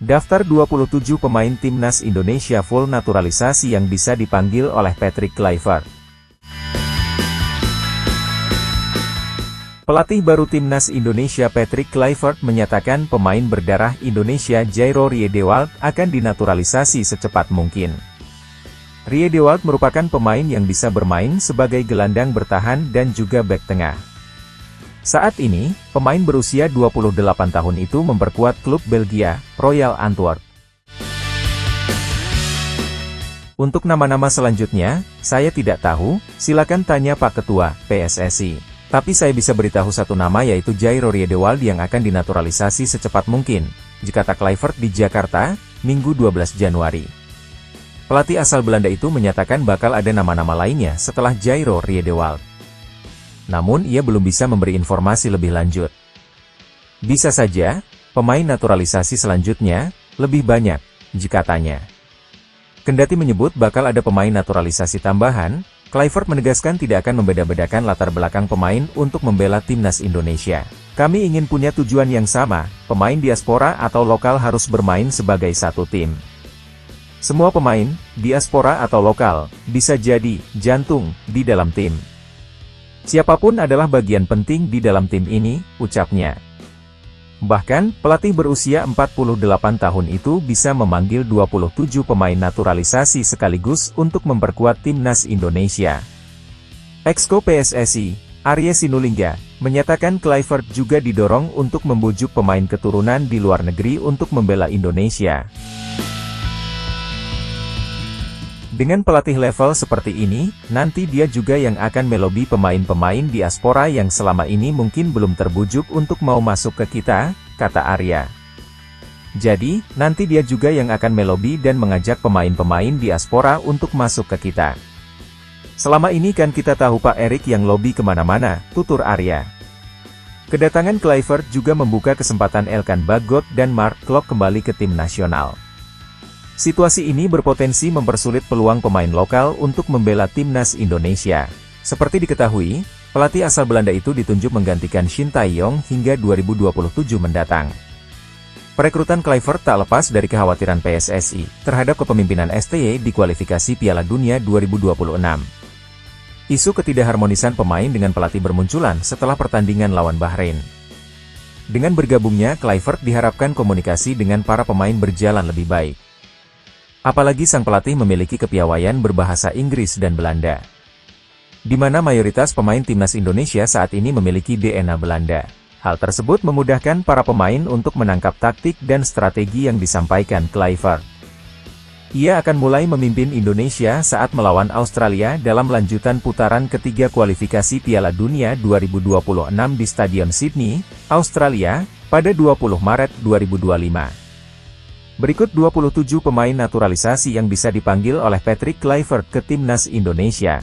Daftar 27 pemain timnas Indonesia full naturalisasi yang bisa dipanggil oleh Patrick Kluivert. Pelatih baru timnas Indonesia Patrick Kluivert menyatakan pemain berdarah Indonesia Jairo Riedewald akan dinaturalisasi secepat mungkin. Riedewald merupakan pemain yang bisa bermain sebagai gelandang bertahan dan juga bek tengah. Saat ini, pemain berusia 28 tahun itu memperkuat klub Belgia, Royal Antwerp. Untuk nama-nama selanjutnya, saya tidak tahu, silakan tanya Pak Ketua, PSSI. Tapi saya bisa beritahu satu nama yaitu Jairo Riedewald yang akan dinaturalisasi secepat mungkin, kata Kluivert di Jakarta, Minggu 12 Januari. Pelatih asal Belanda itu menyatakan bakal ada nama-nama lainnya setelah Jairo Riedewald. Namun ia belum bisa memberi informasi lebih lanjut. Bisa saja, pemain naturalisasi selanjutnya, lebih banyak, katanya. Kendati menyebut bakal ada pemain naturalisasi tambahan, Kluivert menegaskan tidak akan membeda-bedakan latar belakang pemain untuk membela timnas Indonesia. Kami ingin punya tujuan yang sama, pemain diaspora atau lokal harus bermain sebagai satu tim. Semua pemain, diaspora atau lokal, bisa jadi jantung di dalam tim. Siapapun adalah bagian penting di dalam tim ini, ucapnya. Bahkan, pelatih berusia 48 tahun itu bisa memanggil 27 pemain naturalisasi sekaligus untuk memperkuat timnas Indonesia. Exco PSSI, Arya Sinulinga, menyatakan Kluivert juga didorong untuk membujuk pemain keturunan di luar negeri untuk membela Indonesia. Dengan pelatih level seperti ini, nanti dia juga yang akan melobi pemain-pemain diaspora yang selama ini mungkin belum terbujuk untuk mau masuk ke kita, kata Arya. Jadi, nanti dia juga yang akan melobi dan mengajak pemain-pemain diaspora untuk masuk ke kita. Selama ini kan kita tahu Pak Erik yang lobi kemana-mana, tutur Arya. Kedatangan Kluivert juga membuka kesempatan Elkan Bagot dan Mark Klok kembali ke tim nasional. Situasi ini berpotensi mempersulit peluang pemain lokal untuk membela timnas Indonesia. Seperti diketahui, pelatih asal Belanda itu ditunjuk menggantikan Shin Tae-yong hingga 2027 mendatang. Perekrutan Kluivert tak lepas dari kekhawatiran PSSI terhadap kepemimpinan STY di kualifikasi Piala Dunia 2026. Isu ketidakharmonisan pemain dengan pelatih bermunculan setelah pertandingan lawan Bahrain. Dengan bergabungnya Kluivert diharapkan komunikasi dengan para pemain berjalan lebih baik. Apalagi sang pelatih memiliki kepiawaian berbahasa Inggris dan Belanda. Di mana mayoritas pemain timnas Indonesia saat ini memiliki DNA Belanda. Hal tersebut memudahkan para pemain untuk menangkap taktik dan strategi yang disampaikan Kluivert. Ia akan mulai memimpin Indonesia saat melawan Australia dalam lanjutan putaran ketiga kualifikasi Piala Dunia 2026 di Stadion Sydney, Australia, pada 20 Maret 2025. Berikut 27 pemain naturalisasi yang bisa dipanggil oleh Patrick Kluivert ke timnas Indonesia.